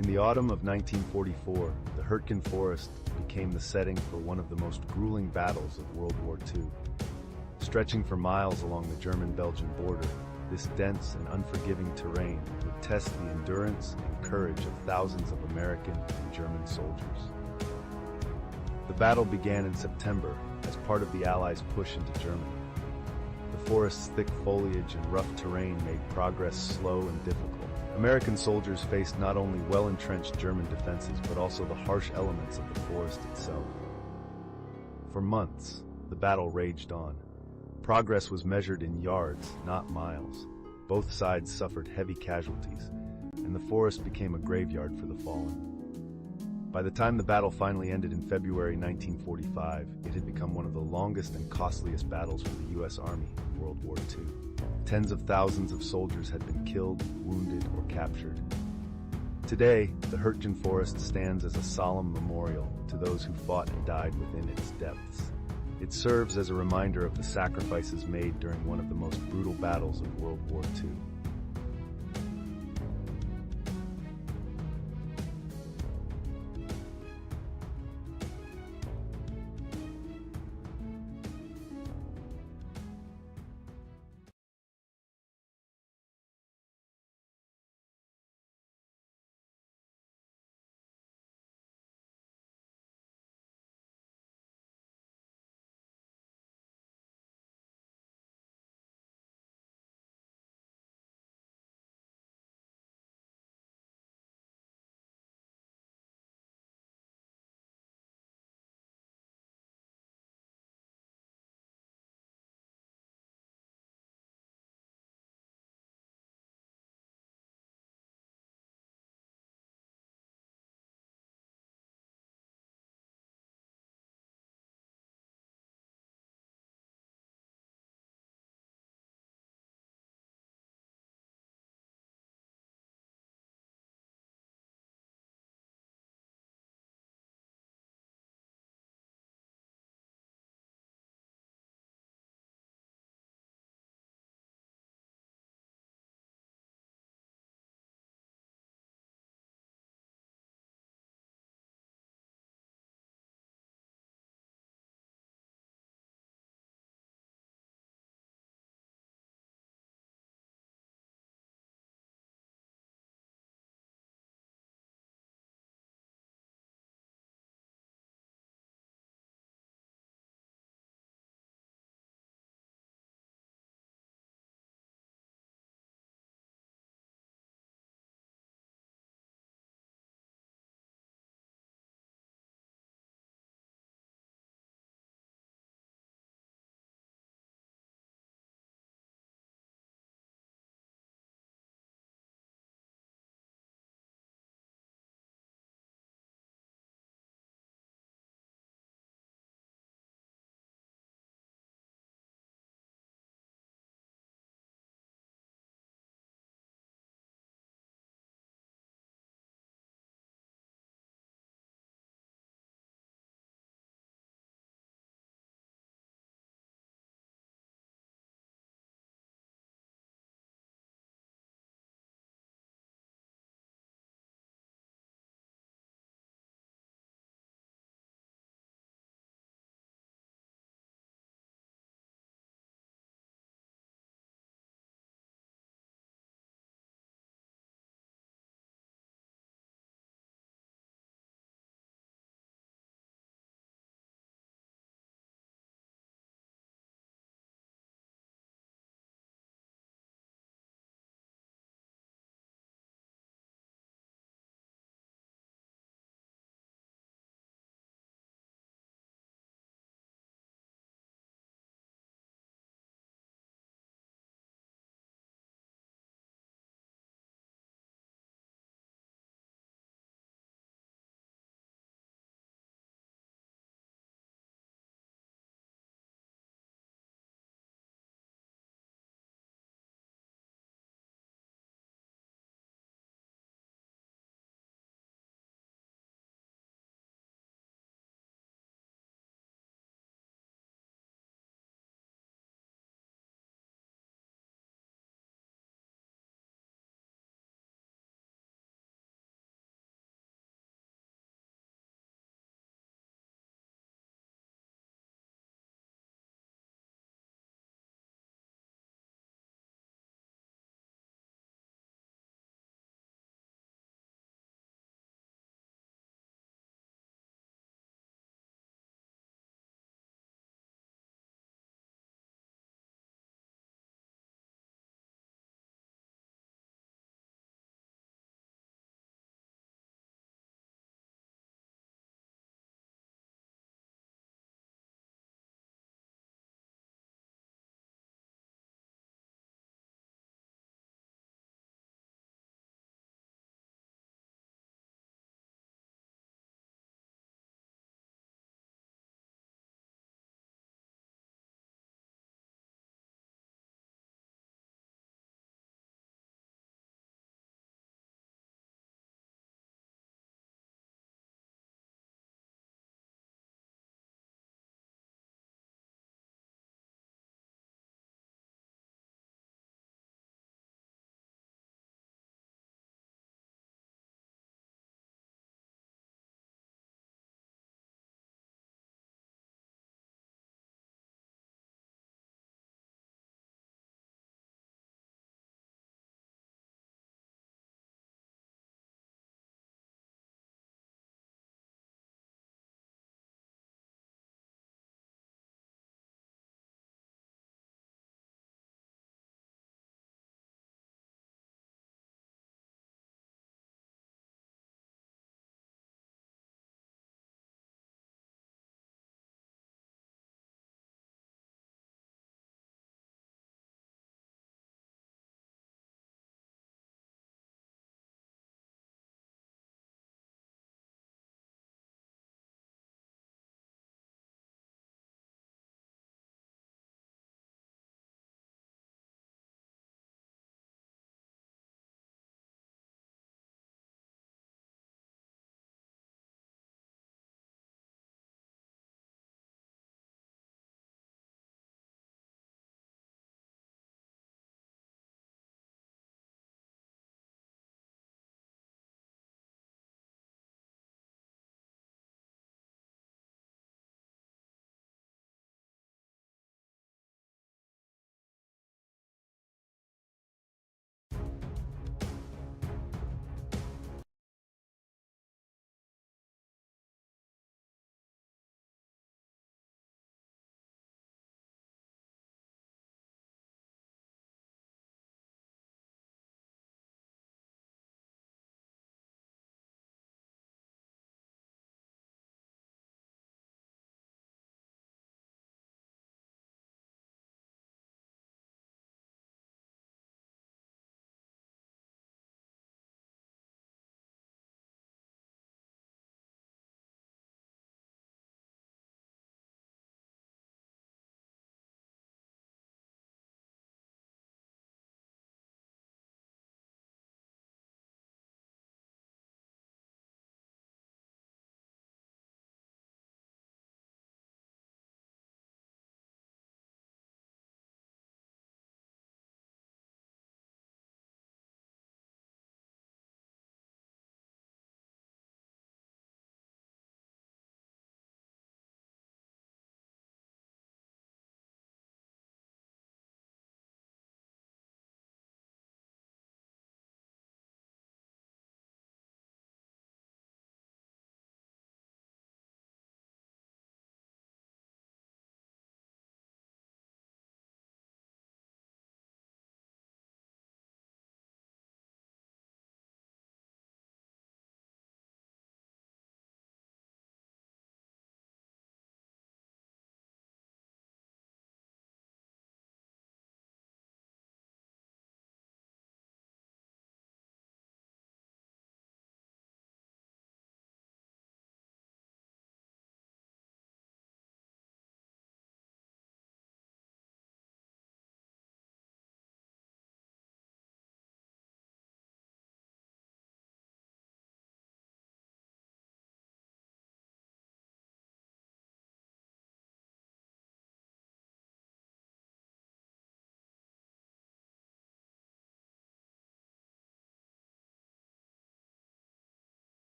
In the autumn of 1944, the Hurtgen forest became the setting for one of the most grueling battles of World War II. Stretching for miles along the German-Belgian border, this dense and unforgiving terrain would test the endurance and courage of thousands of American and German soldiers. The battle began in September as part of the Allies' push into Germany. The forest's thick foliage and rough terrain made progress slow and difficult. American soldiers faced not only well-entrenched German defenses but also the harsh elements of the forest itself. For months, the battle raged on. Progress was measured in yards, not miles. Both sides suffered heavy casualties, and the forest became a graveyard for the fallen. By the time the battle finally ended in February 1945, it had become one of the longest and costliest battles for the U.S. Army in World War II. Tens of thousands of soldiers had been killed, wounded, or captured. Today, the Hurtgen Forest stands as a solemn memorial to those who fought and died within its depths. It serves as a reminder of the sacrifices made during one of the most brutal battles of World War II.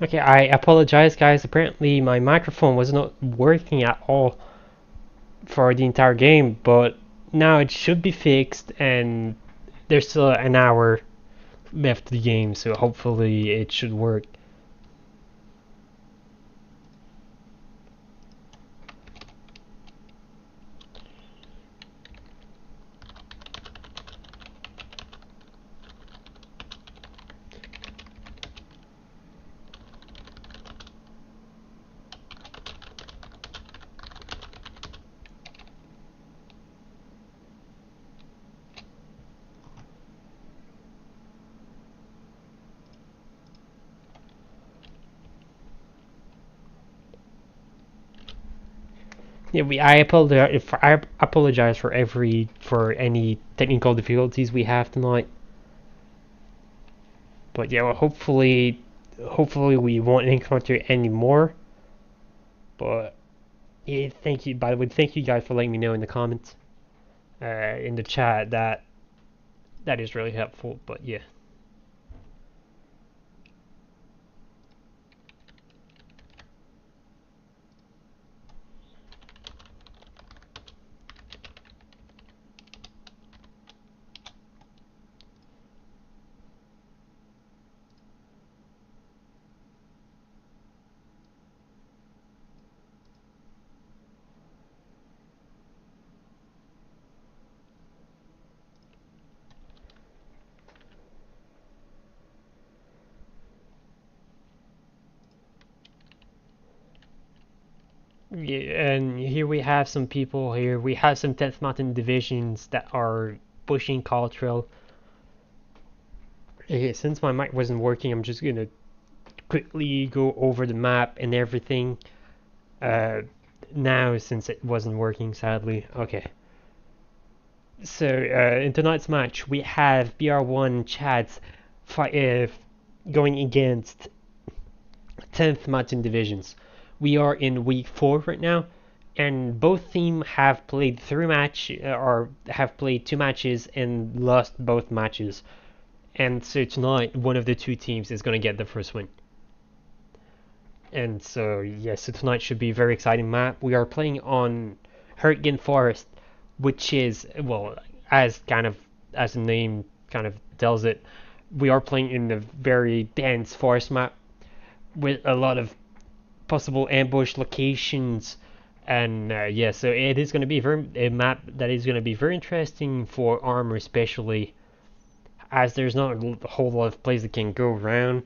Okay, I apologize, guys. Apparently, my microphone was not working at all for the entire game, but now it should be fixed, and there's still an hour left of the game, so hopefully it should work. Yeah, I apologize for any technical difficulties we have tonight. But yeah, well, hopefully we won't encounter any more. But yeah, thank you. By the way, thank you guys for letting me know in the comments, in the chat. That is really helpful. But yeah. Yeah, and here we have some people here. We have some 10th Mountain divisions that are pushing Caltrell. Okay, since my mic wasn't working, I'm just gonna quickly go over the map and everything. Uh, Now since it wasn't working, sadly. Okay. So in tonight's match, we have BR1 Chads going against 10th Mountain divisions. We are in week 4 right now, and both teams have played or have played 2 matches and lost both matches. And so tonight, one of the two teams is going to get the first win. And so yes, so tonight should be a very exciting map. We are playing on Hurtgen Forest, which is, well, as the name kind of tells it, we are playing in a very dense forest map with a lot of possible ambush locations. And yeah, so it is going to be a map that is going to be very interesting for armor, especially as there's not a whole lot of places that can go around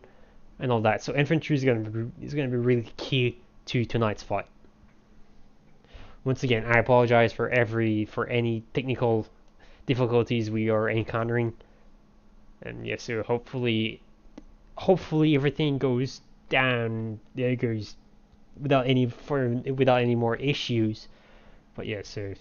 and all that. So infantry is going to be really key to tonight's fight. Once again, I apologize for any technical difficulties we are encountering, and yes, so hopefully everything goes down. It goes without any more issues. But yeah, so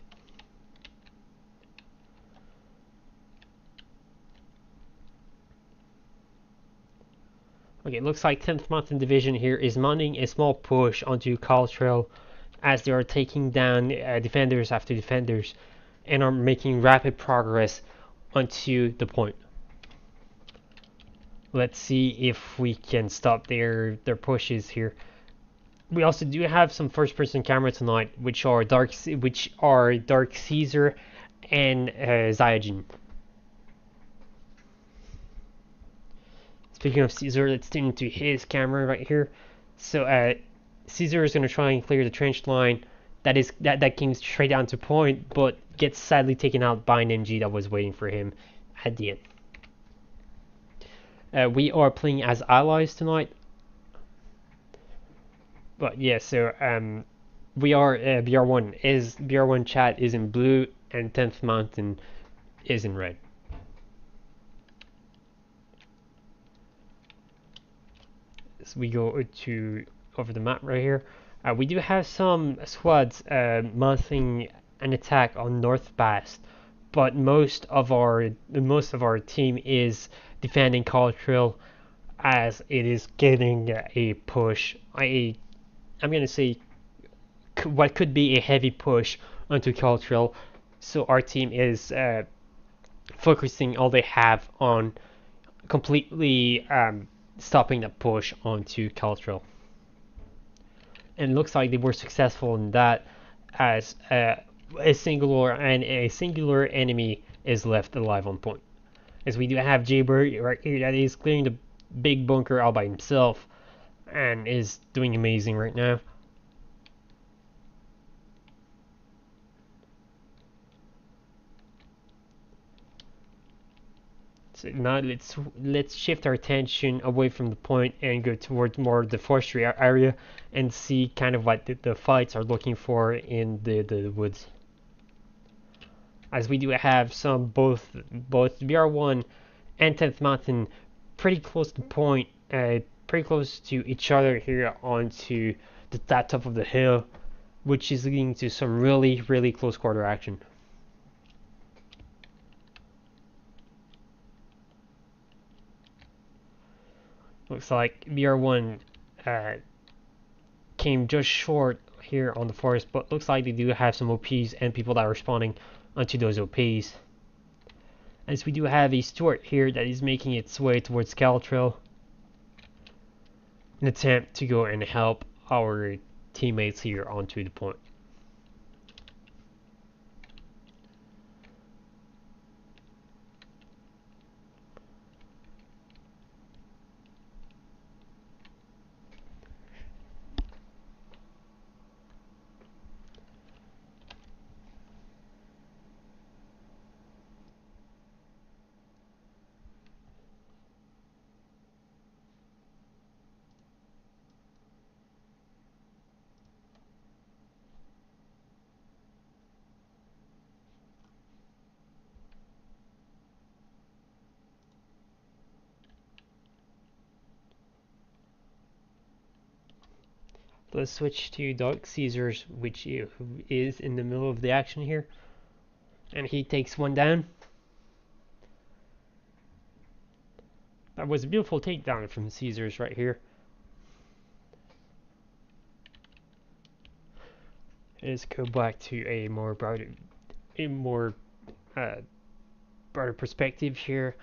okay, it looks like 10th Mountain Division here is mounting a small push onto Caltrell as they are taking down defenders after defenders and are making rapid progress onto the point. Let's see if we can stop their pushes here. We also do have some first-person camera tonight, which are Dark Caesar and Zyajin. Speaking of Caesar, let's tune into his camera right here. So Caesar is going to try and clear the trench line. That came straight down to point, but gets sadly taken out by an NG that was waiting for him at the end. We are playing as allies tonight. But yeah, so we are BR1 chat is in blue and 10th Mountain is in red. So we go to over the map right here. We do have some squads mounting an attack on North Bast, but most of our team is defending Caltrell as it is getting a push. I'm gonna say what could be a heavy push onto Caltrell. So our team is focusing all they have on completely stopping the push onto Caltrell. And it looks like they were successful in that, as a singular enemy is left alive on point. As we do have Jaybird right here that is clearing the big bunker all by himself and is doing amazing right now. So now let's shift our attention away from the point and go towards more the forestry area and see kind of what the fights are looking for in the woods. As we do have some both BR1 and 10th Mountain pretty close to point, pretty close to each other here onto that top of the hill, which is leading to some really close quarter action. Looks like BR1 came just short here on the forest, but looks like they do have some OPs and people that are responding onto those OPs. As we do have a Stuart here that is making its way towards Caltrell, an attempt to go and help our teammates here onto the point. Let's switch to Dark Caesars, which is in the middle of the action here. And he takes one down. That was a beautiful takedown from Caesars right here. Let's go back to a more broader perspective here.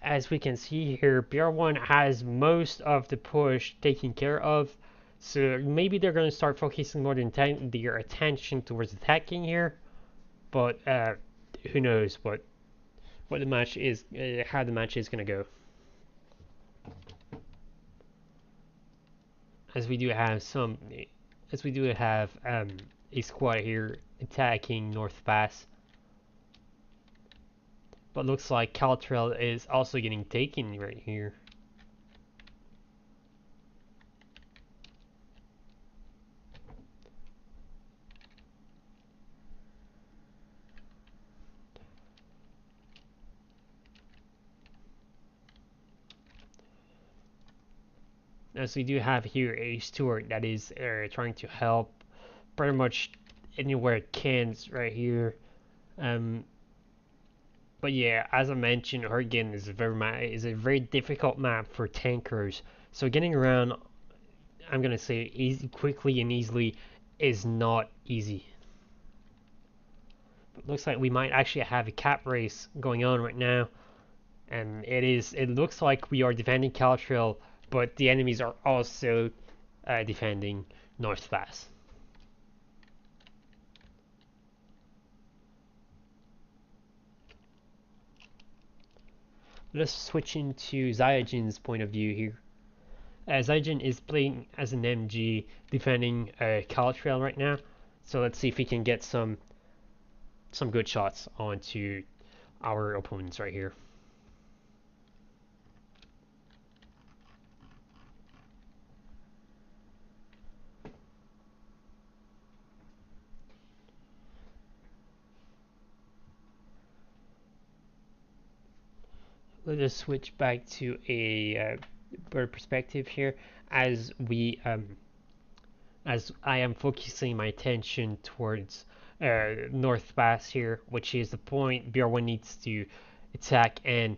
As we can see here, BR1 has most of the push taken care of. So maybe they're going to start focusing more than their attention towards attacking here, but who knows what the match is, how the match is going to go. As we do have a squad here attacking North Pass, but looks like Caltrell is also getting taken right here. As we do have here a Stuart that is trying to help pretty much anywhere it can right here. But yeah, as I mentioned, Hurtgen is a very difficult map for tankers. So getting around, I'm gonna say quickly and easily, is not easy. But looks like we might actually have a cap race going on right now, and it looks like we are defending Caltrell, but the enemies are also defending North Pass. Let's switch into Zyajin's point of view here. Zyajin is playing as an MG, defending Caltrell right now. So let's see if he can get some good shots onto our opponents right here. Let us switch back to a bird perspective here, as I am focusing my attention towards North Pass here, which is the point BR1 needs to attack and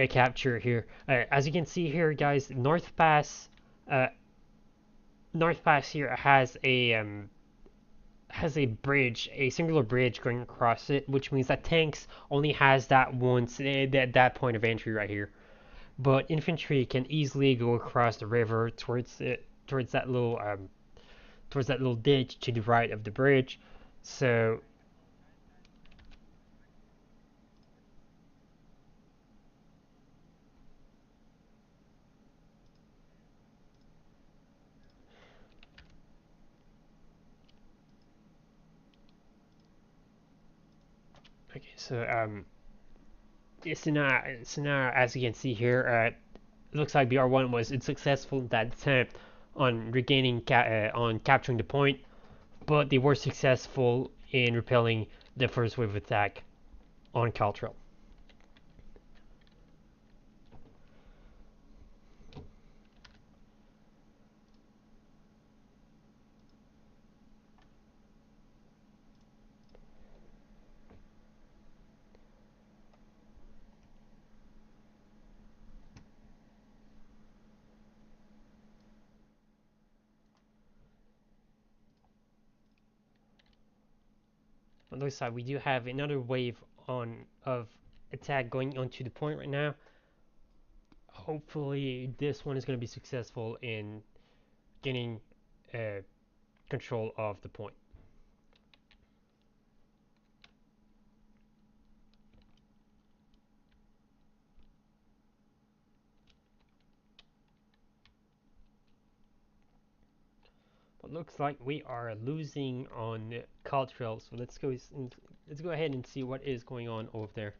capture here. As you can see here, guys, North Pass here has a bridge, a singular bridge going across it, which means that tanks only has that once that point of entry right here. but infantry can easily go across the river towards that little ditch to the right of the bridge. So okay, so now as you can see here, it looks like BR1 was unsuccessful in that attempt on on capturing the point, but they were successful in repelling the first wave attack on Caltrell. On the other side, we do have another wave on of attack going onto the point right now. Hopefully, this one is going to be successful in getting uh, control of the point. But looks like we are losing on Caltrell, so let's go ahead and see what is going on over there.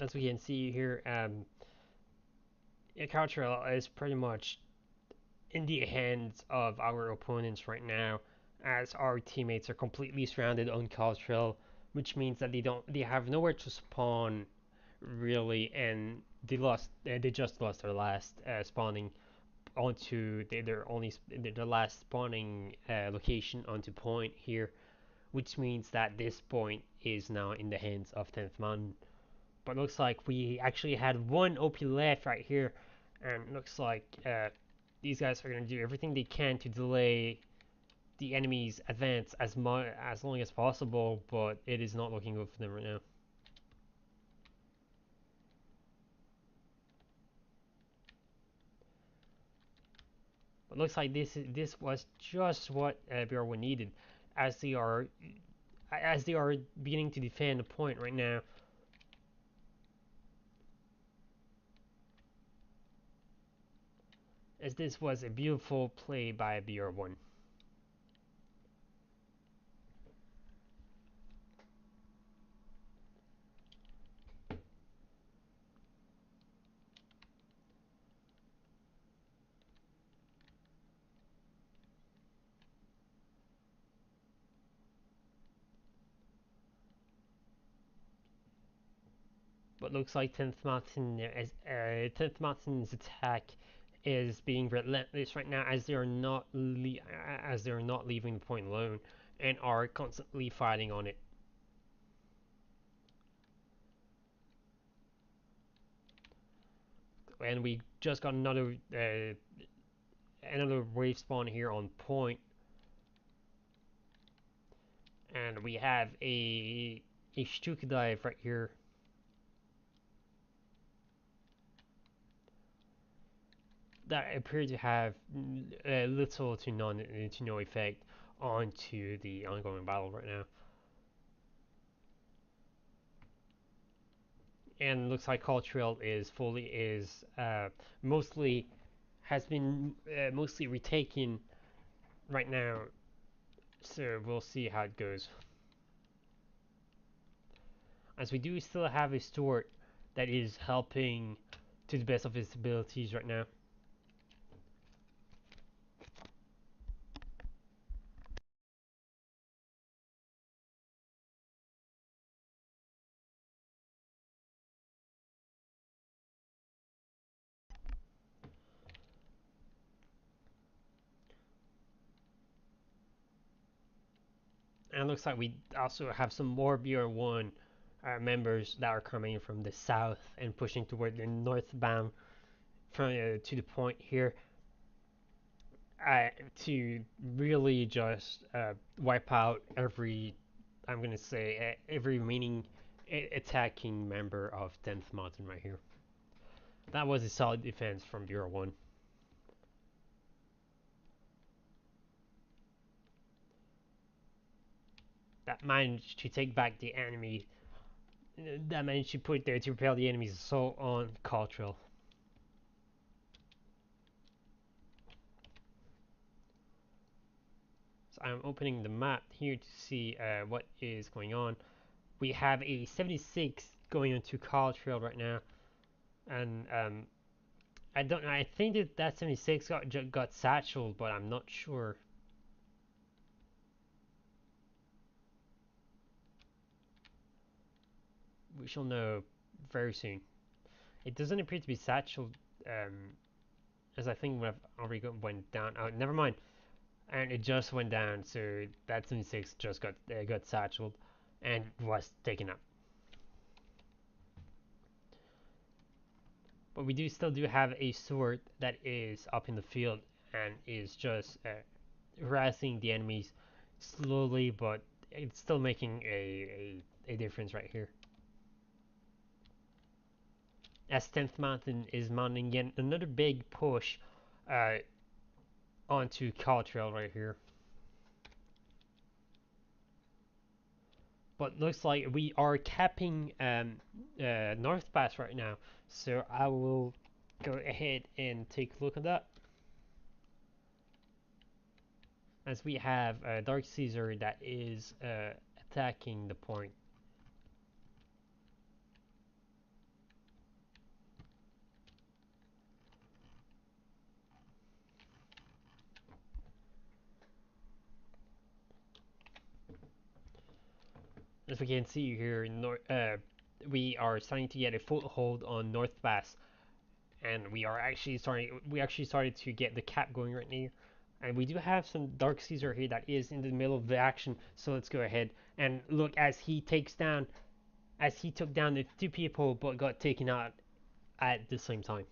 As we can see here, Caltrell is pretty much in the hands of our opponents right now, as our teammates are completely surrounded on Caltrell, which means that they have nowhere to spawn really, and they just lost their last spawning onto their last spawning location onto point here, which means that this point is now in the hands of 10th Mountain. But looks like we actually had one OP left right here, and looks like these guys are going to do everything they can to delay the enemy's advance as long as possible, but it is not looking good for them right now. But looks like this was just what BR1 needed, as they are beginning to defend the point right now. As this was a beautiful play by BR1. But looks like 10th Mountain's attack is being relentless right now, as they are not leaving the point alone and are constantly fighting on it. And we just got another wave spawn here on point, and we have a Stuka dive right here. That appeared to have little to no effect onto the ongoing battle right now. And looks like Cultural is mostly has been mostly retaken right now, so we'll see how it goes. As we do still have a Stuart that is helping to the best of his abilities right now. And it looks like we also have some more BR1 members that are coming from the south and pushing toward the northbound from to the point here. to really just wipe out every, I'm gonna say, every remaining attacking member of 10th Mountain right here. That was a solid defense from BR1. That managed to take back the enemy. That managed to put there to repel the enemy's assault on Cottrell. So I'm opening the map here to see what is going on. We have a 76 going into Cottrell right now, and I don't know. I think that 76 got satcheled, but I'm not sure. We shall know very soon. It doesn't appear to be satchel, as I think we've already went down. Oh, never mind. And it just went down, so that 76 just got satcheled and was taken up. But we still do have a sword that is up in the field and is just harassing the enemies slowly, but it's still making a difference right here. As 10th Mountain is mounting yet another big push onto Cottrell right here. But looks like we are capping North Pass right now, so I will go ahead and take a look at that. As we have Dark Caesar that is attacking the point. As we can see here, we are starting to get a foothold on North Pass, and we actually started to get the cap going right now. And we do have some Dark Caesar here that is in the middle of the action, so let's go ahead and look as he took down the two people but got taken out at the same time.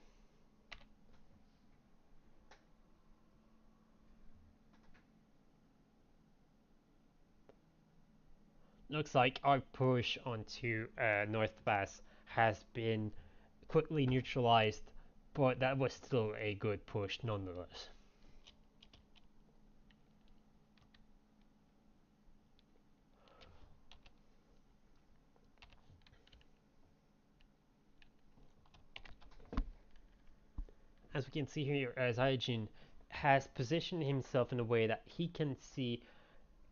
Looks like our push onto North Pass has been quickly neutralized, but that was still a good push nonetheless. As we can see here, Zaijin has positioned himself in a way that he can see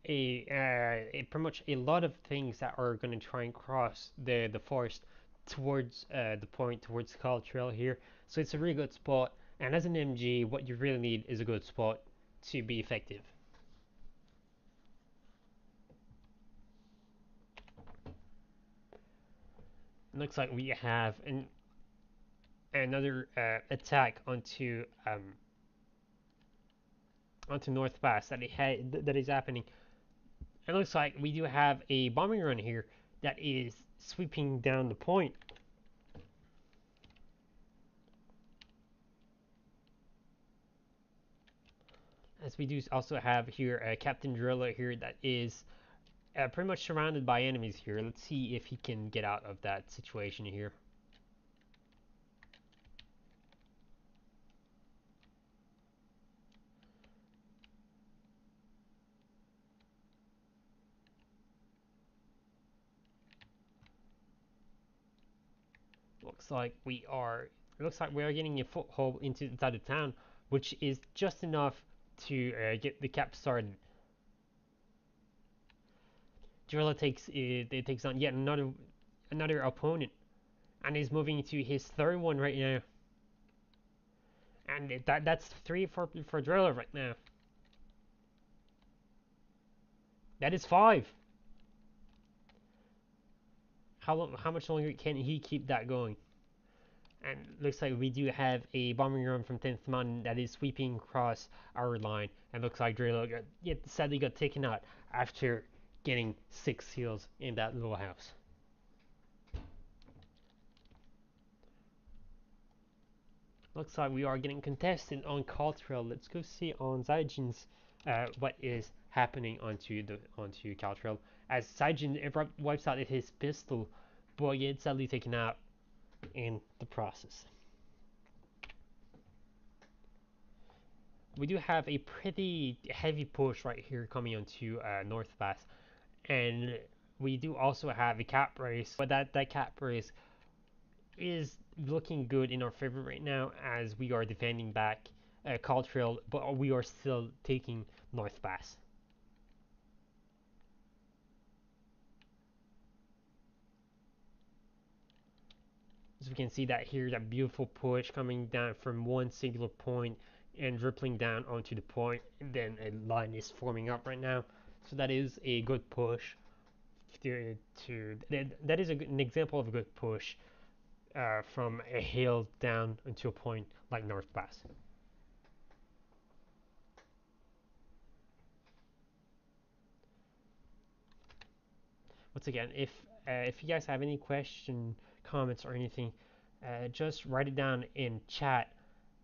pretty much a lot of things that are going to try and cross the forest towards the point, towards Cottrell here. So it's a really good spot, and as an MG, what you really need is a good spot to be effective. It looks like we have another attack onto North Pass that is happening. It looks like we do have a bombing run here that is sweeping down the point. As we do also have here Captain Driller here that is pretty much surrounded by enemies here. Let's see if he can get out of that situation here. Looks like we are getting a foothold inside the town, which is just enough to get the cap started. Drilla takes on yet another opponent, and is moving to his third one right now. And that's 3 for Driller right now. That is 5. How much longer can he keep that going? And looks like we do have a bombing run from 10th Mountain that is sweeping across our line. And looks like Driller sadly got taken out after getting 6 kills in that little house. Looks like we are getting contested on Caltrail. Let's go see on Zygen's what is happening onto Caltrail. As Zygen wipes out his pistol, but gets sadly taken out in the process. We do have a pretty heavy push right here coming onto North Pass, and we do also have a cap race, but that cap race is looking good in our favor right now as we are defending back Caltrail, but we are still taking North Pass. As we can see that here, that beautiful push coming down from one singular point and rippling down onto the point, and then a line is forming up right now. So that is a good push. That is an example of a good push from a hill down into a point like North Pass. Once again, if you guys have any question, comments, or anything, just write it down in chat,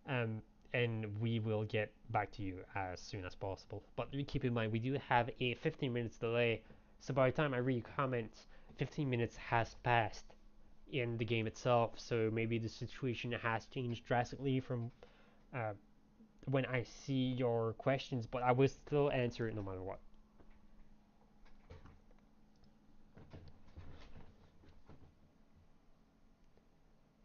um, and we will get back to you as soon as possible. But keep in mind, we do have a 15 minutes delay, so by the time I read comments, 15 minutes has passed in the game itself. So maybe the situation has changed drastically from uh, when I see your questions, but I will still answer it no matter what.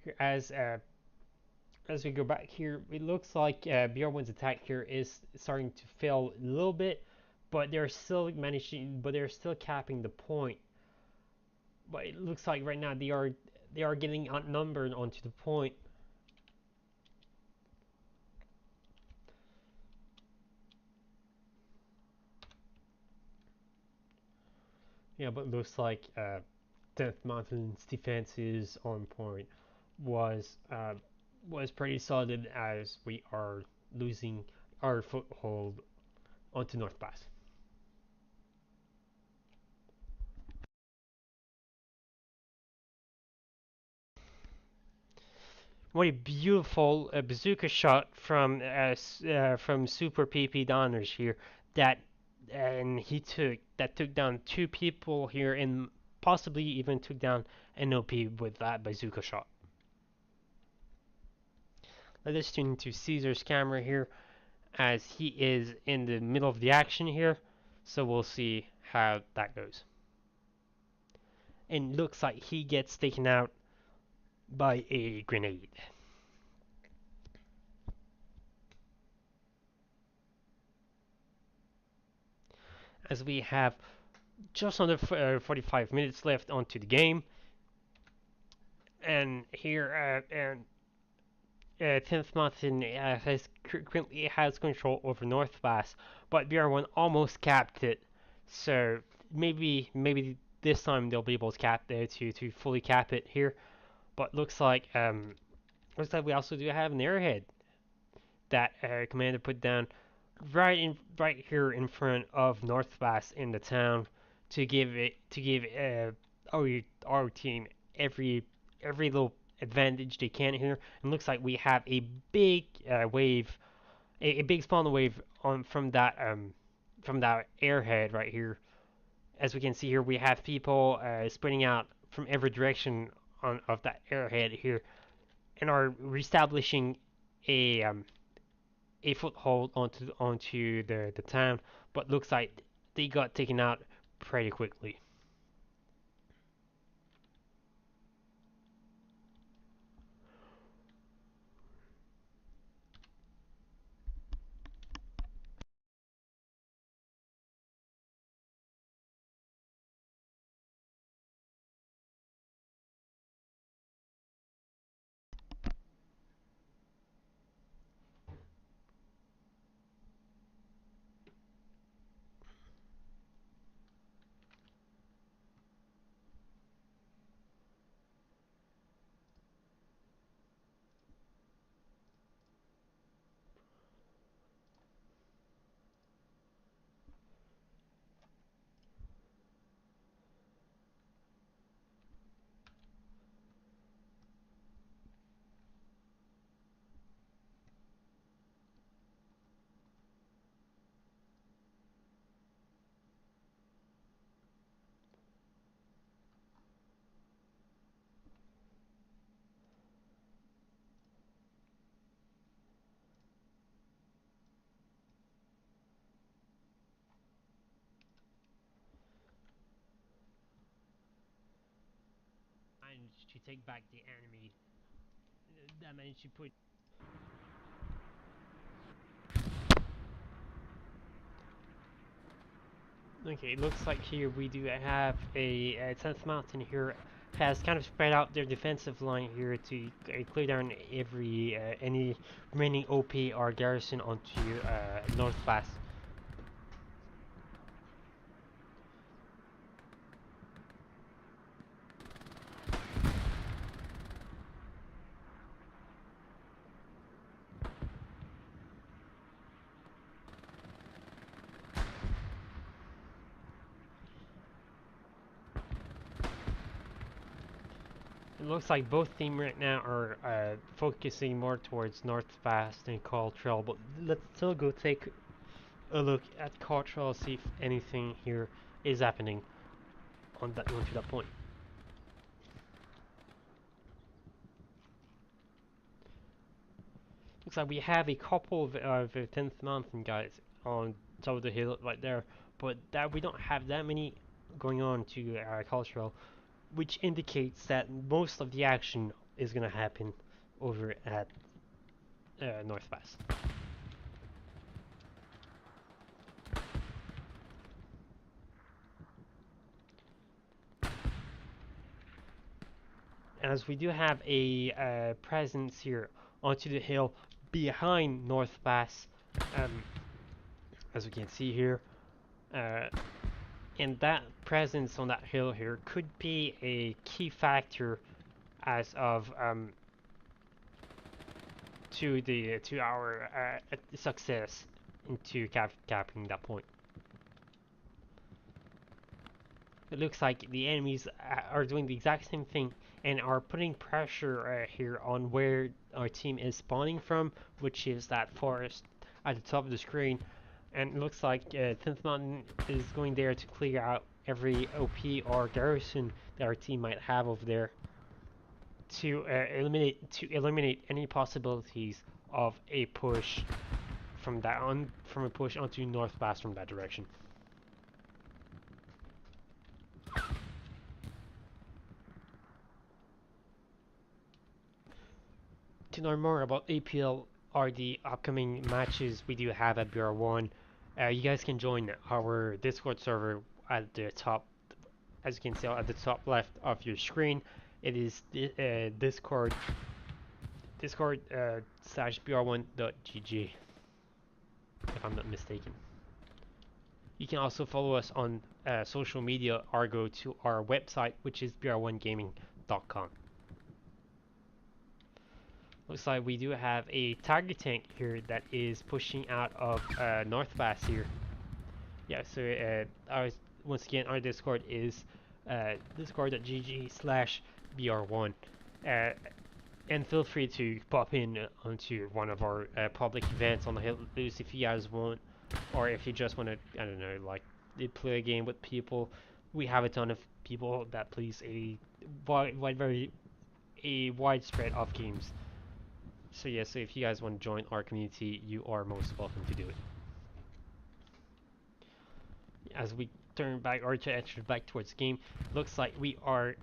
Here, as we go back here, it looks like BR1's attack here is starting to fail a little bit, but they're still managing, but they're still capping the point. But it looks like right now they are getting outnumbered onto the point. Yeah, but it looks like 10th Mountain's defenses on point was was pretty solid as we are losing our foothold onto North Pass. What a beautiful bazooka shot from Super PP Donners here. That and he took down two people here and possibly even took down NOP with that bazooka shot. Let us tune into Caesar's camera here as he is in the middle of the action here. So we'll see how that goes. And looks like he gets taken out by a grenade. As we have just under 45 minutes left onto the game, and here and 10th Mountain currently has control over North Pass, but BR1 almost capped it. So maybe this time they'll be able to to fully cap it here. But looks like we also do have an airhead that Commander put down right here in front of North Pass in the town to give our team every little advantage they can here. And looks like we have a big wave, a big spawn wave on from that airhead right here. As we can see here, we have people spreading out from every direction of that airhead here, and are reestablishing a a foothold onto the town, but looks like they got taken out pretty quickly. managed to take back the enemy. That managed to put. Okay, it looks like here we do have a 10th Mountain here has kind of spread out their defensive line here to clear down any remaining OP or garrison onto North Pass. It looks like both teams right now are focusing more towards North Fast and Cottrell, but let's still go take a look at Cottrell, see if anything here is happening on that to that point. Looks like we have a couple of 10th Mountain guys on top of the hill right there, but that we don't have that many going on to Cottrell, which indicates that most of the action is going to happen over at North Pass. As we do have a presence here onto the hill behind North Pass, as we can see here, and that presence on that hill here could be a key factor as of to our success into capping that point. It looks like the enemies are doing the exact same thing and are putting pressure here on where our team is spawning from, which is that forest at the top of the screen. And it looks like 10th Mountain is going there to clear out every OP or garrison that our team might have over there to eliminate any possibilities of a push from a push onto North Pass from that direction. To learn more about APL or the upcoming matches we do have at BR1, you guys can join our Discord server at the top, as you can see at the top left of your screen. It is Discord slash BR1.gg, if I'm not mistaken. You can also follow us on social media or go to our website, which is br1gaming.com. Looks like we do have a Tiger tank here that is pushing out of North Pass here. Yeah, so once again, our Discord is discord.gg slash br1. And feel free to pop in onto one of our public events on the Hill Loose if you guys want, or if you just want to, I don't know, like play a game with people. We have a ton of people that plays a wide spread of games. So yeah, so if you guys want to join our community, you are most welcome to do it. As we turn back or to enter back towards the game, looks like we are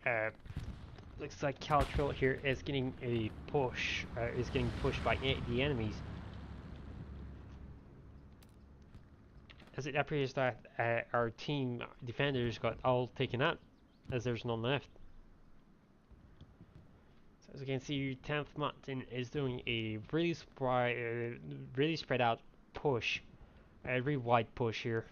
looks like Cottrell here is getting a push, is getting pushed by the enemies. As it appears that our team defenders got all taken out, as there's none left. So as you can see, 10th Mountain is doing a really spread out push, a really wide push here.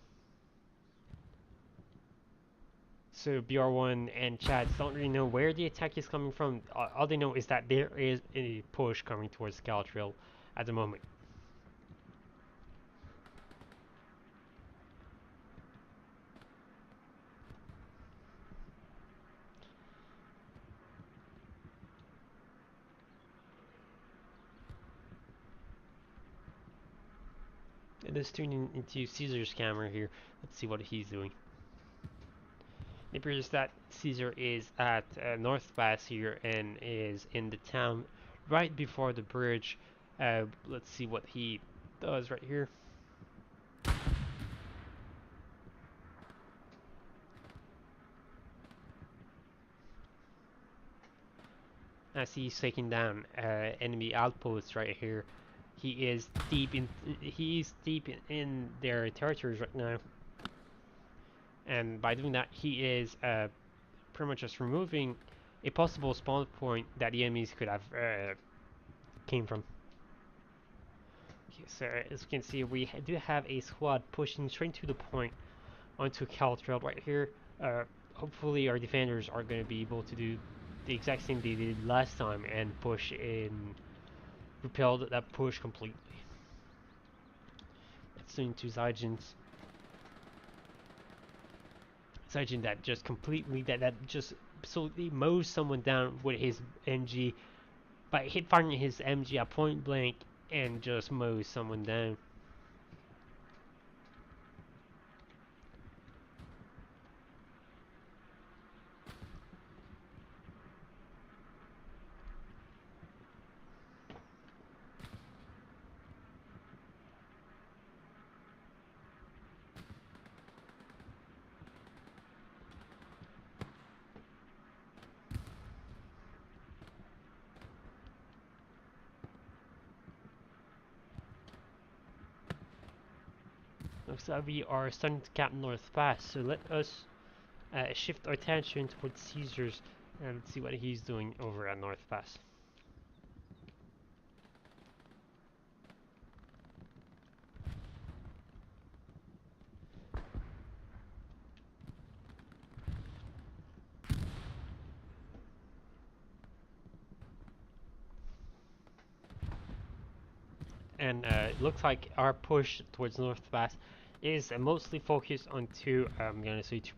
So BR1 and Chad don't really know where the attack is coming from. All they know is that there is a push coming towards Cottrell at the moment. Let's tune into Caesar's camera here. Let's see what he's doing. It appears that Caesar is at North Pass here and is in the town right before the bridge. Let's see what he does right here. as he's taking down enemy outposts right here. He's deep in their territories right now, and by doing that, he is pretty much just removing a possible spawn point that the enemies could have came from. Okay, so as you can see, we do have a squad pushing straight to the point onto Caltrail right here. Hopefully our defenders are going to be able to do the exact same they did last time and push in, repel that push completely. It's into Zaijin that just completely, that just absolutely mows someone down with his MG, by firing his MG at point blank and just mows someone down. Looks like we are starting to cap north fast, so let us shift our attention towards Caesars and see what he's doing over at North Pass. And it looks like our push towards North Pass is mostly focused on two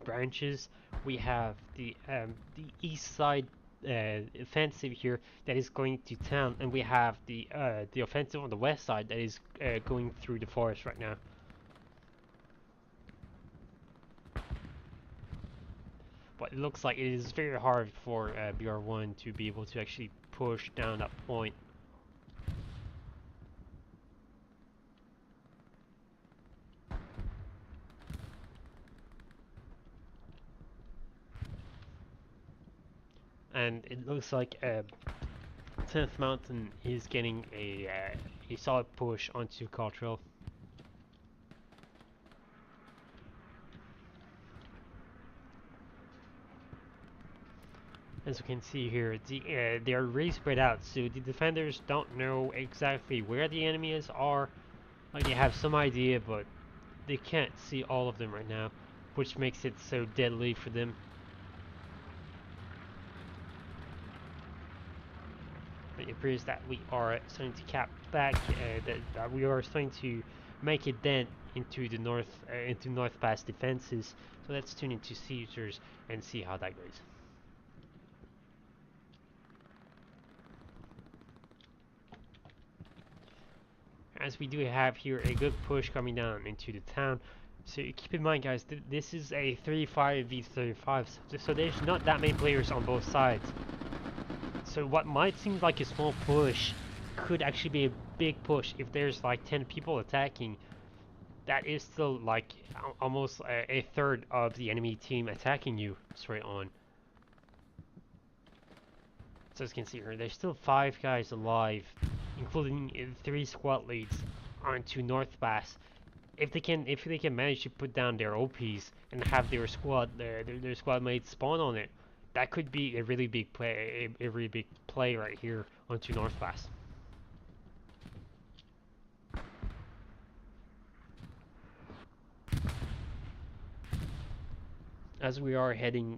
branches. We have the east side offensive here that is going to town, and we have the offensive on the west side that is going through the forest right now. But it looks like it is very hard for BR1 to be able to actually push down that point. And it looks like 10th Mountain is getting a solid push onto Cottrell. As you can see here, they are really spread out, so the defenders don't know exactly where the enemies are. Like, they have some idea, but they can't see all of them right now, which makes it so deadly for them. It appears that we are starting to cap back, that we are starting to make a dent into the North Pass defenses. So let's tune into Caesars and see how that goes. As we do have here a good push coming down into the town. So keep in mind, guys, this is a 35v35, so there's not that many players on both sides. So what might seem like a small push could actually be a big push if there's like 10 people attacking. That is still like almost a third of the enemy team attacking you straight on. So as you can see here, there's still 5 guys alive, including 3 squad leads onto North Pass. If they can manage to put down their OPs and have their squad mates spawn on it, that could be a really big play, a really big play right here onto North Pass. As we are headed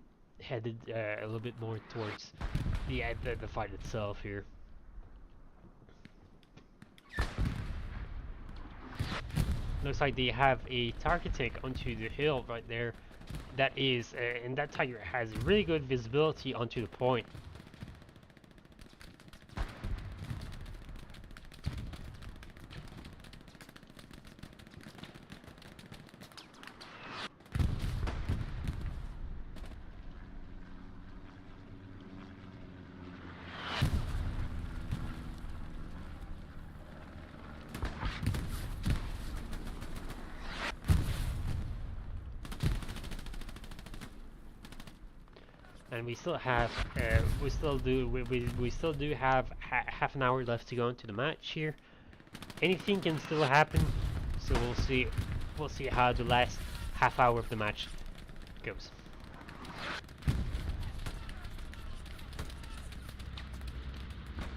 a little bit more towards the fight itself here. Looks like they have a target tank onto the hill right there. That is, and that tiger has really good visibility onto the point. and we still do have half an hour left to go into the match here. Anything can still happen, so we'll see how the last half hour of the match goes.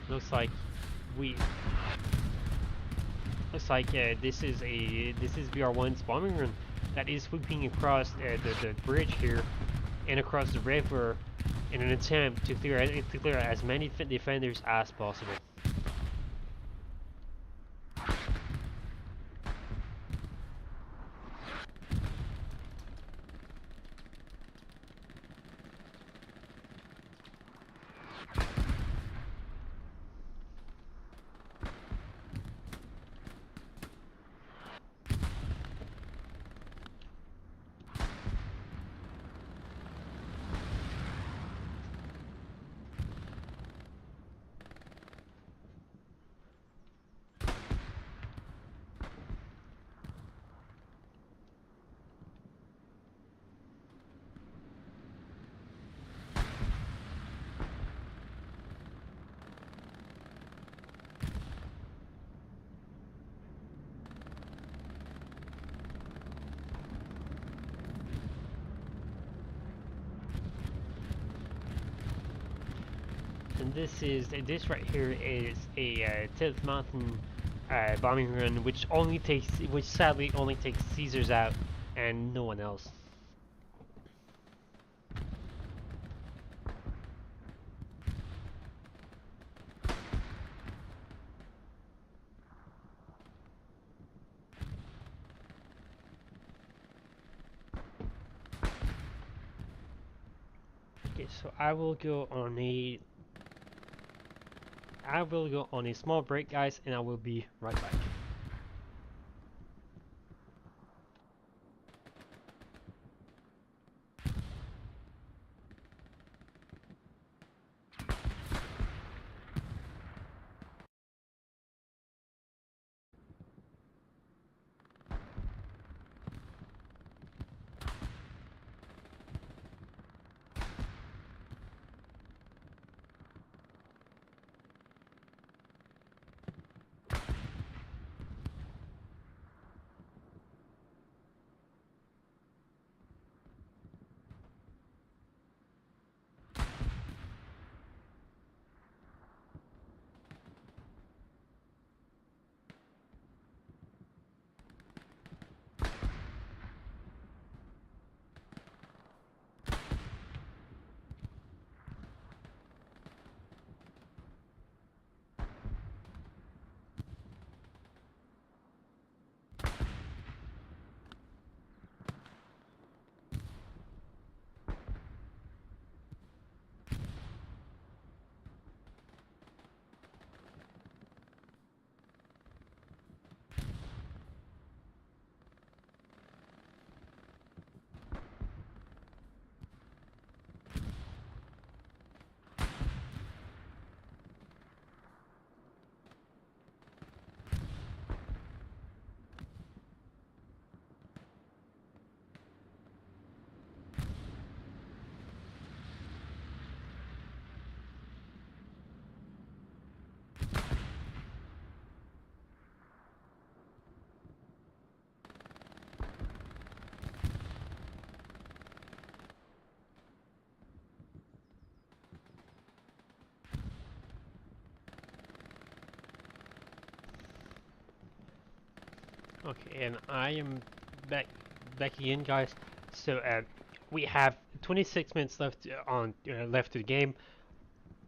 Looks like this is BR1's bombing run that is sweeping across the bridge here and across the river in an attempt to clear as many defenders as possible. And this right here is a 10th Mountain bombing run, which sadly only takes Caesars out and no one else. Okay, so I will go on a small break, guys, and I will be right back. Okay, and I am back again, guys. So we have 26 minutes left left to the game,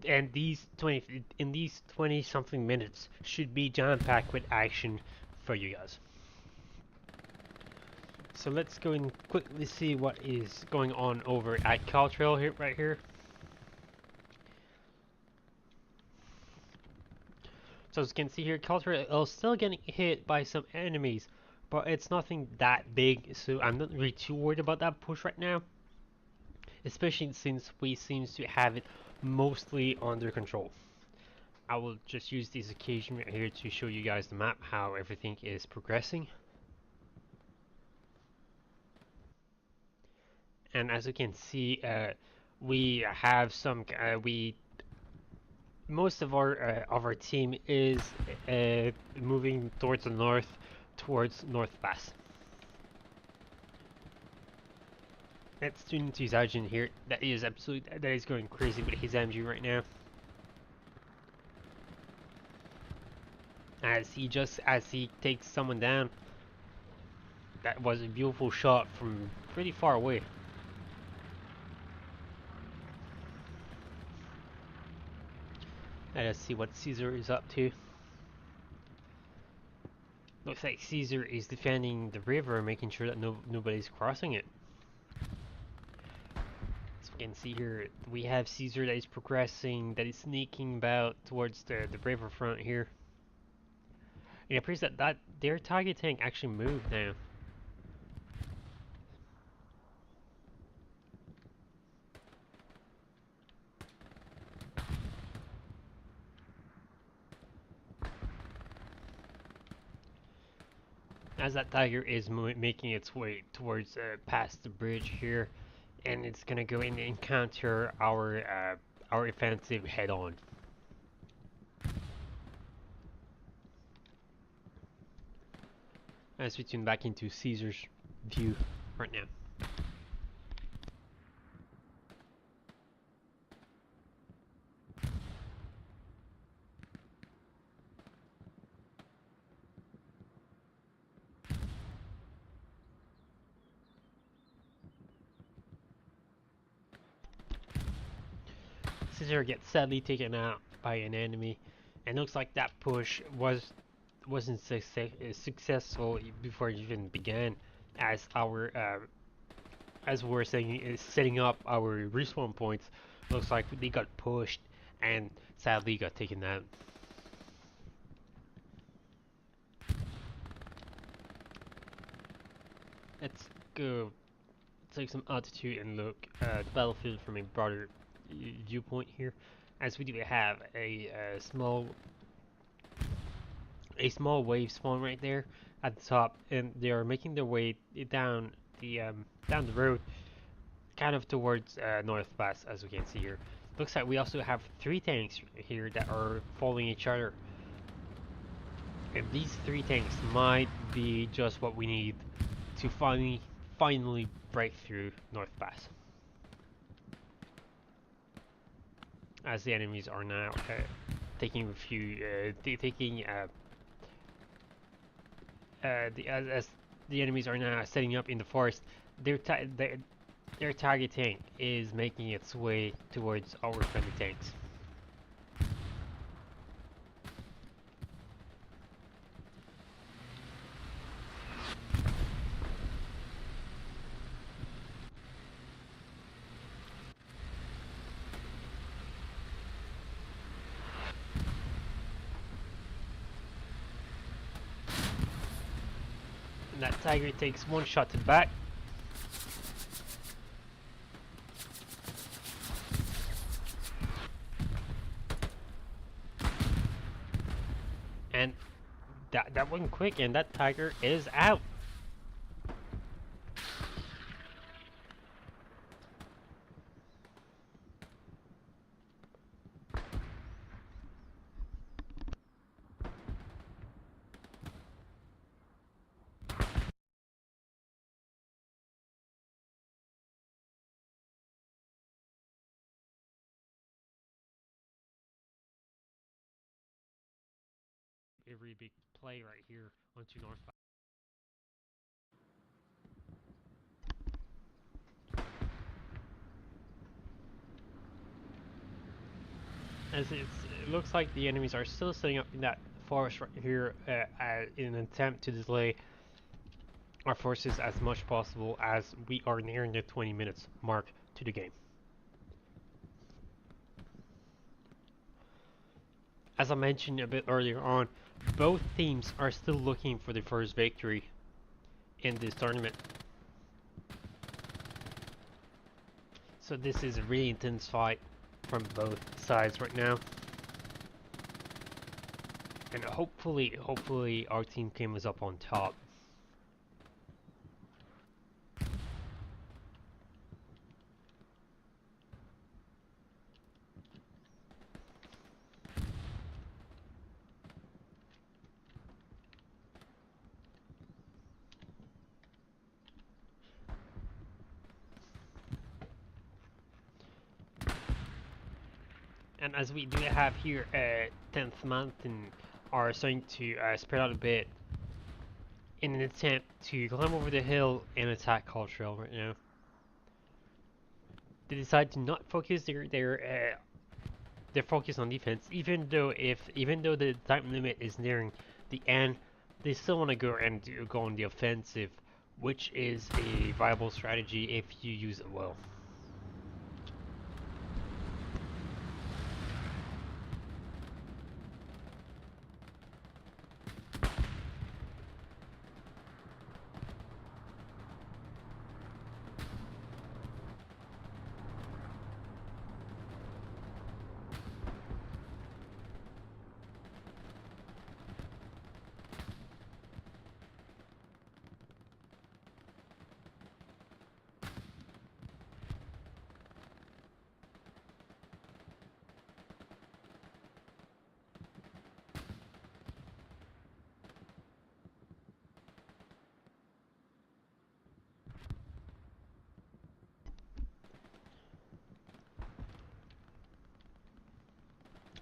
and these 20 something minutes should be jam-packed with action for you guys. So let's go and quickly see what is going on over at Caltrail here, right here. So as you can see here, Caltrail is still getting hit by some enemies, but it's nothing that big, so I'm not really too worried about that push right now. Especially since we seem to have it mostly under control. I will just use this occasion right here to show you guys the map, how everything is progressing. And as you can see, we have some we most of our team is moving towards the north, towards North Pass. That student 2000 here, that is going crazy with his MG right now. As he takes someone down. That was a beautiful shot from pretty far away. Let us see what Caesar is up to. Looks like Caesar is defending the river, making sure that nobody's crossing it. As we can see here, we have Caesar that is progressing, that is sneaking about towards the riverfront here. It appears that their target tank actually moved now. As that tiger is making its way towards past the bridge here, and it's gonna go and encounter our offensive head on. As we tune back into Caesar's view right now. Caesar gets sadly taken out by an enemy, and looks like that push wasn't successful before it even began, as as we're saying, is setting up our respawn points. Looks like they got pushed and sadly got taken out. Let's go take some altitude and look at the battlefield from a broader viewpoint here, as we do have a small wave spawn right there at the top, and they are making their way down the road, kind of towards North Pass, as we can see here. Looks like we also have 3 tanks here that are following each other, and these 3 tanks might be just what we need to finally break through North Pass. As the enemies are now taking a few, as the enemies are now setting up in the forest, their target tank is making its way towards our friendly tanks. And that tiger takes 1 shot to the back. And that went quick, and that tiger is out. A really big play right here onto North. As it looks like the enemies are still setting up in that forest right here in an attempt to delay our forces as much possible, as we are nearing the 20 minutes mark to the game. As I mentioned a bit earlier on, both teams are still looking for the first victory in this tournament. So this is a really intense fight from both sides right now. And hopefully our team comes up on top. And as we do have here 10th month and are starting to spread out a bit in an attempt to climb over the hill and attack Cultural right now. They decide to not focus their focus on defense, even though the time limit is nearing the end, they still want to go and go on the offensive, which is a viable strategy if you use it well.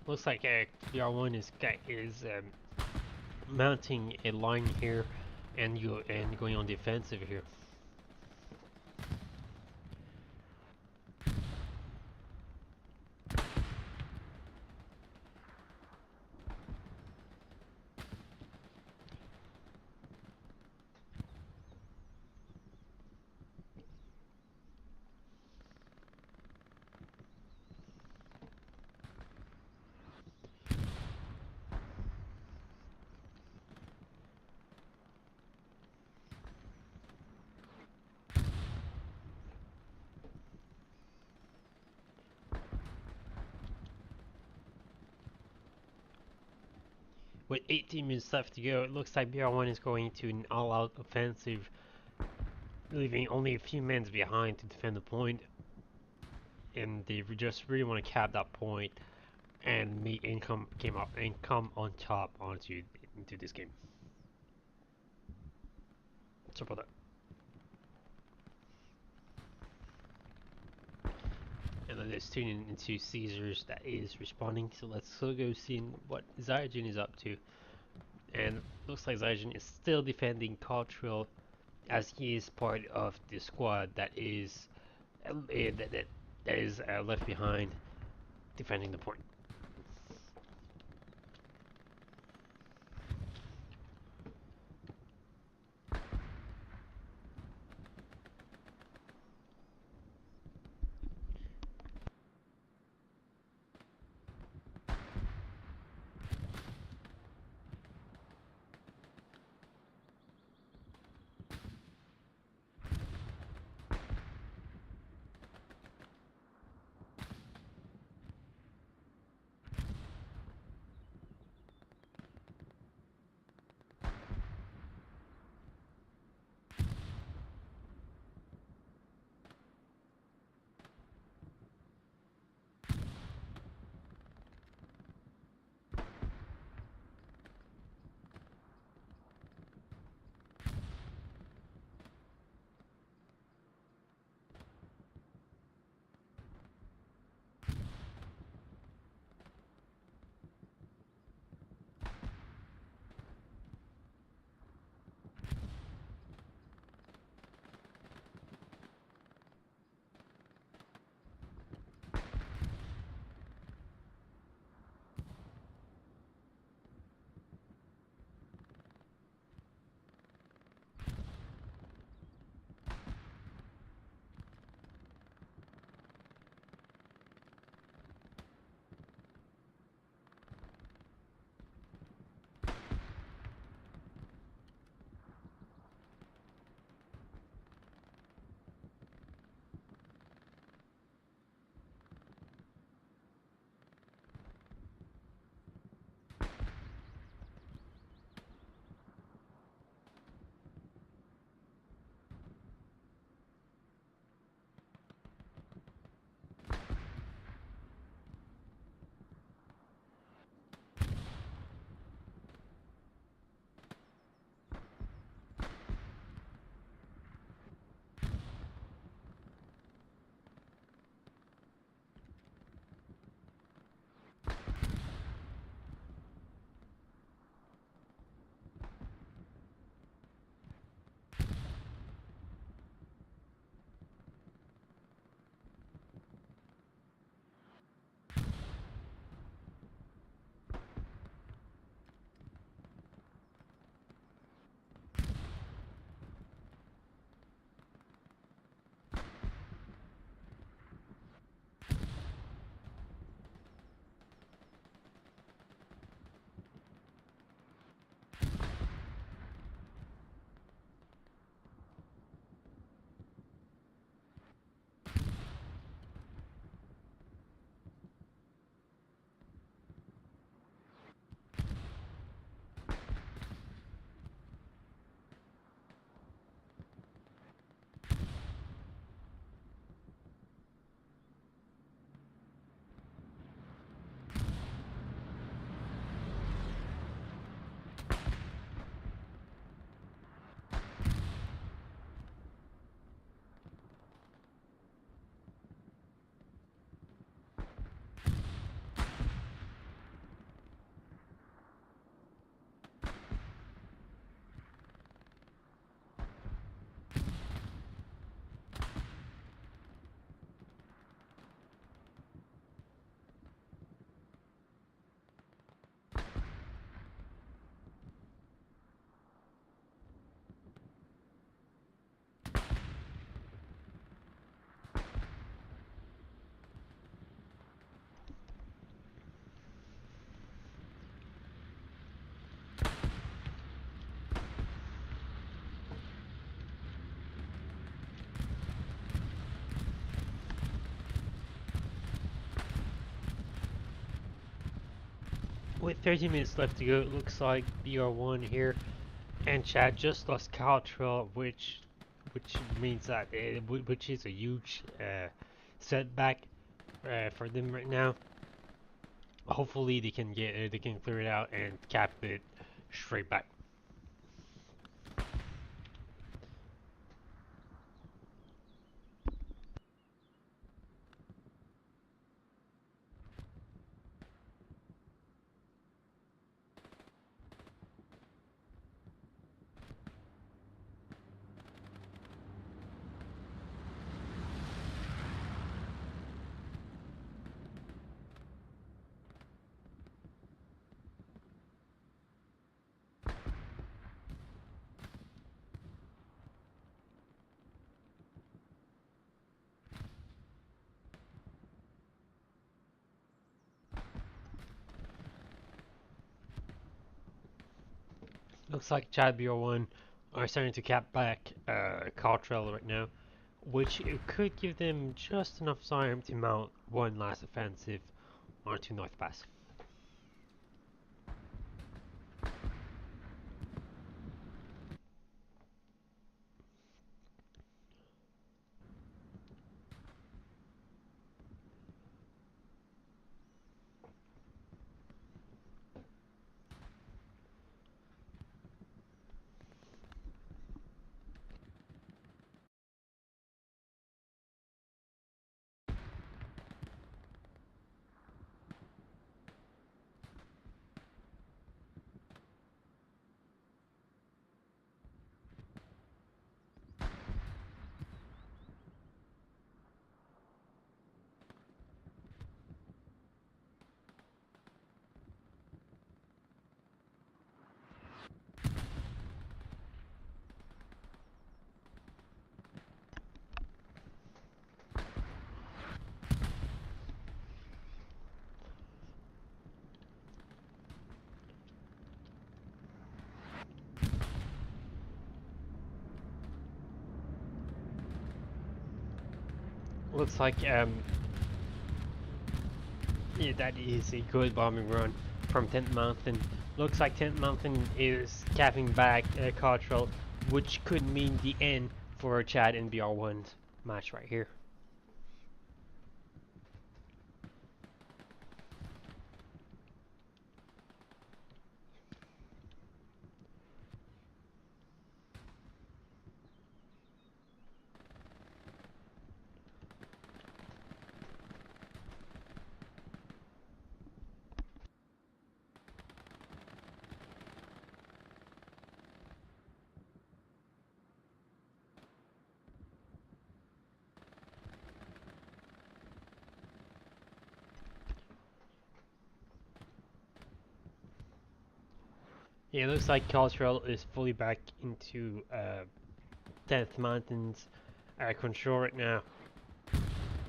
Looks like BR1 is mounting a line here and going on the offensive here. With 18 minutes left to go, it looks like BR1 is going to an all-out offensive, leaving only a few men behind to defend the point. And they just really want to cap that point and meet income come on top into this game. So for that. And then there's tuning into Caesars that is responding. So let's go see what Zygen is up to. And looks like Zygen is still defending Cultural, as he is part of the squad that is left behind defending the point. With 30 minutes left to go, it looks like BR1 here and Chad just lost Caltrell, which means that which is a huge setback for them right now. Hopefully they can clear it out and cap it straight back. Looks like Chad BR1 are starting to cap back Caltrell right now, which it could give them just enough time to mount one last offensive onto North Pass. Looks like yeah, that is a good bombing run from 10th Mountain. Looks like 10th Mountain is capping back Cottrell, which could mean the end for Chad and BR1's match right here. Yeah, it looks like Cottrell is fully back into 10th Mountain's control right now,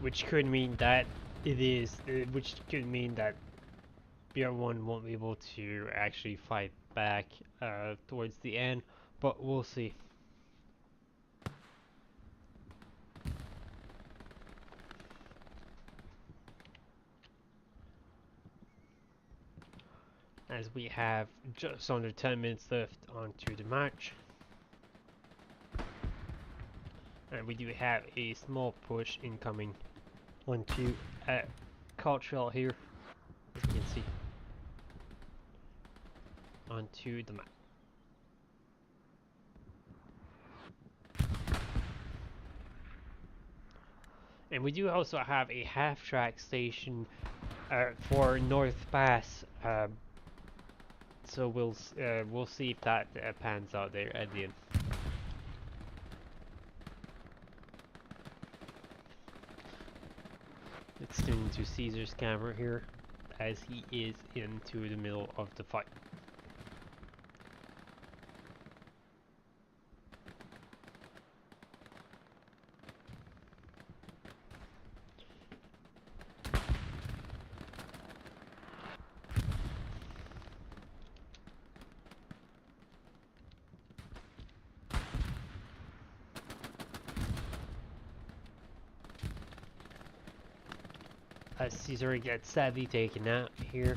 which could mean that which could mean that BR1 won't be able to actually fight back towards the end, but we'll see. As we have just under 10 minutes left onto the match. And we do have a small push incoming onto Cultural here, as you can see, onto the map. And we do also have a half-track station for North Pass, so we'll see if that pans out there at the end. Let's tune into Caesar's camera here as he is into the middle of the fight. Caesar gets sadly taken out here.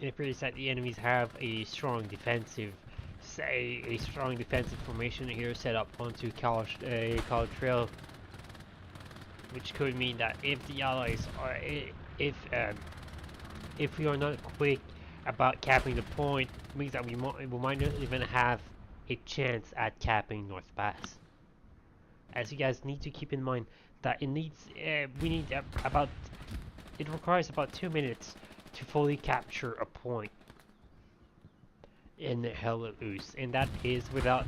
it appears that the enemies have a strong defensive, a strong defensive formation here set up onto College Trail, which could mean that if the allies are, if we are not quick about capping the point, it means that we might not even have a chance at capping North Pass. As you guys need to keep in mind that it requires about 2 minutes to fully capture a point in Belarus, and that is without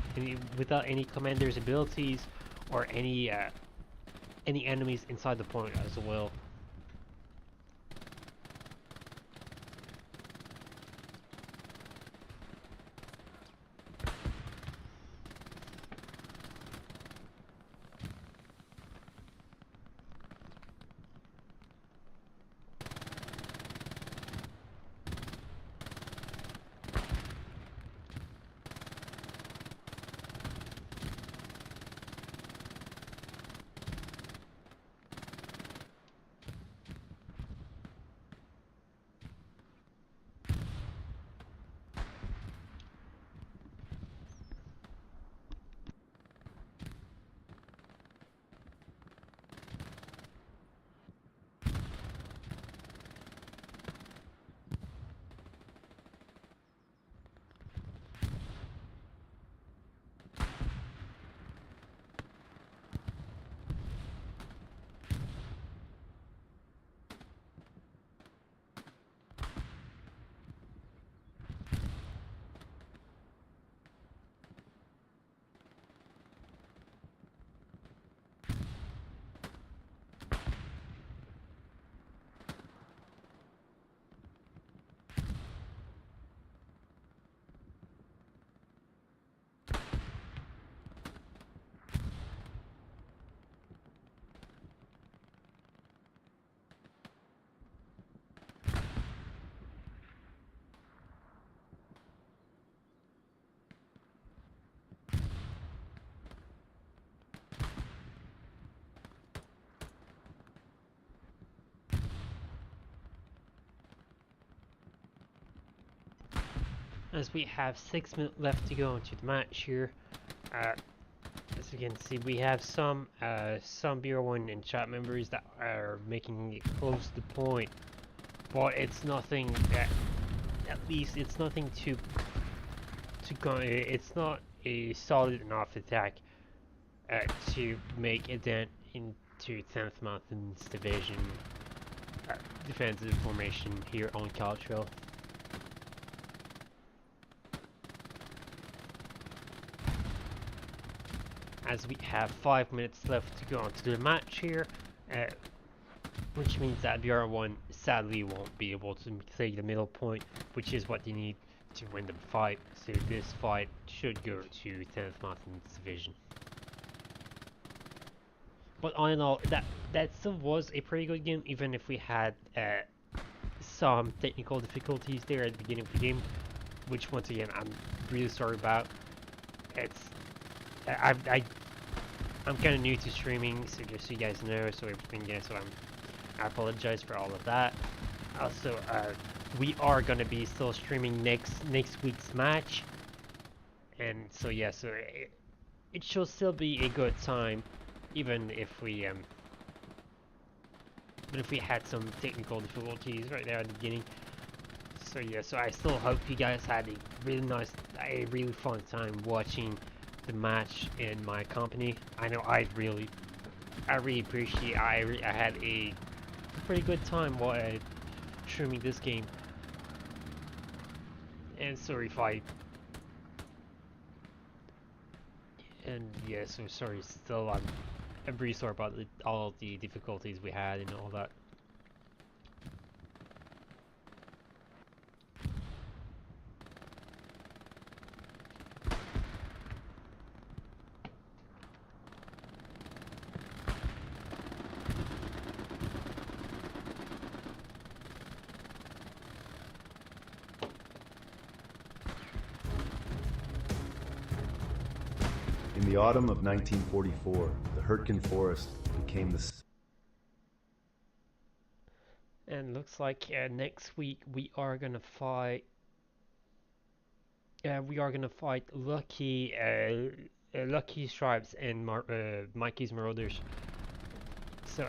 any commander's abilities or any enemies inside the point as well. As we have 6 minutes left to go into the match here, as you can see, we have some BR1 and chat members that are making it close to the point, but it's nothing that, at least it's nothing to go. It's not a solid enough attack to make a dent into 10th Mountain's division defensive formation here on Caltrail. As we have 5 minutes left to go on to the match here, which means that BR1 sadly won't be able to take the middle point, which is what they need to win the fight. So this fight should go to 10th Mountain's division. But all in all, that still was a pretty good game, even if we had some technical difficulties there at the beginning of the game, which once again I'm really sorry about. I'm kind of new to streaming, so just so you guys know, so I apologize for all of that. Also, we are gonna be still streaming next week's match, and so yeah, so it should still be a good time, even if we had some technical difficulties right there at the beginning. So yeah, so I still hope you guys had a really fun time watching the match in my company. I know I really appreciate. I had a pretty good time while streaming this game. And sorry if yeah, so sorry. Still, I'm pretty sorry about all the difficulties we had and all that. In the autumn of 1944, the Hurtgen forest became the... And looks looks like next week we are gonna fight Lucky Stripes and Mikey's Marauders. So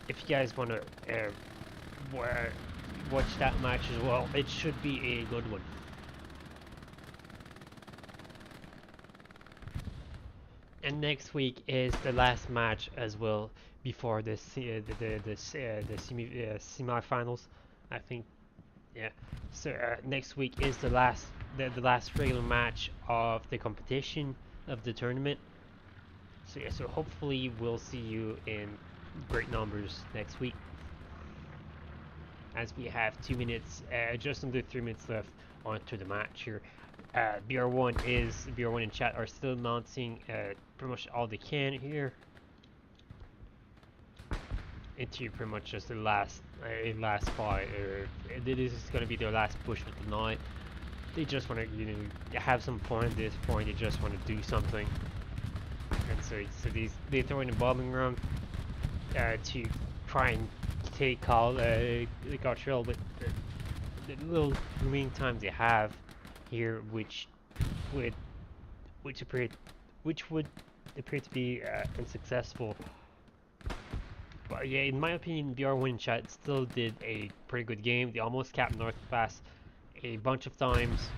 if you guys wanna watch that match as well, it should be a good one. And next week is the last match as well before the semi-finals, I think. Yeah. So next week is the last regular match of the competition of the tournament. So yeah. So hopefully we'll see you in great numbers next week, as we have 2 minutes, just under 3 minutes left onto the match here. BR1 in chat are still mounting pretty much all they can here into pretty much just the last fight. This is going to be their last push with the knight. They just want to have some fun at this point. They just want to do something, and so they throw in a bombing run to try and take the Gartrell, but the little remaining time they have here, which would appear to be unsuccessful. But yeah, in my opinion, BR1 chat still did a pretty good game. They almost capped North Pass a bunch of times.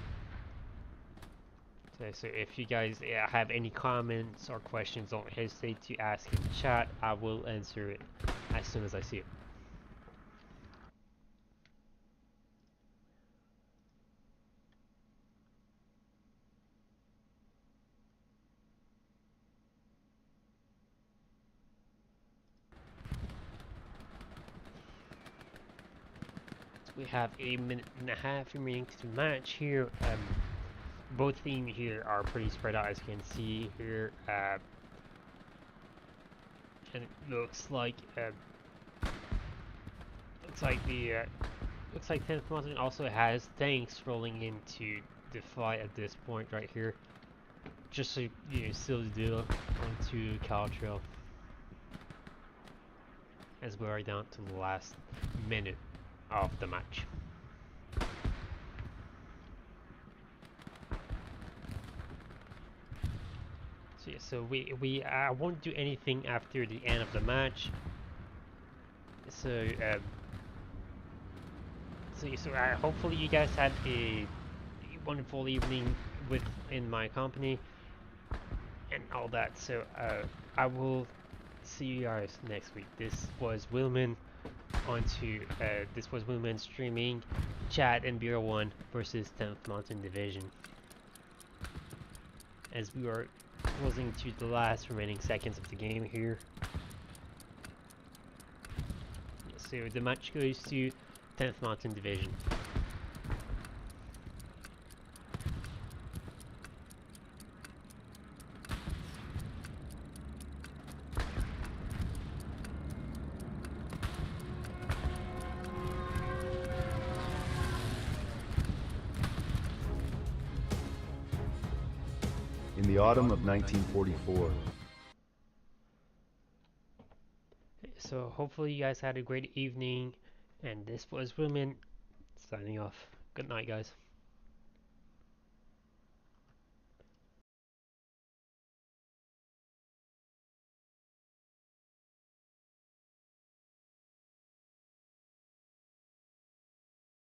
So if you guys have any comments or questions, don't hesitate to ask in the chat. I will answer it as soon as I see it. We have a minute and a half remaining to the match here. Both teams here are pretty spread out, as you can see here, and it looks like the 10th Mountain also has tanks rolling into the fight at this point right here, just so seal the deal onto Caltrail, as we are down to the last minute of the match. So yeah, so we won't do anything after the end of the match. So hopefully you guys had a wonderful evening in my company and all that. So I will see you guys next week. This was Willman streaming chat and BR1 versus 10th Mountain Division, as we are closing to the last remaining seconds of the game here. So the match goes to 10th Mountain Division. In the autumn of 1944. So hopefully you guys had a great evening, and this was Willman signing off. Good night, guys.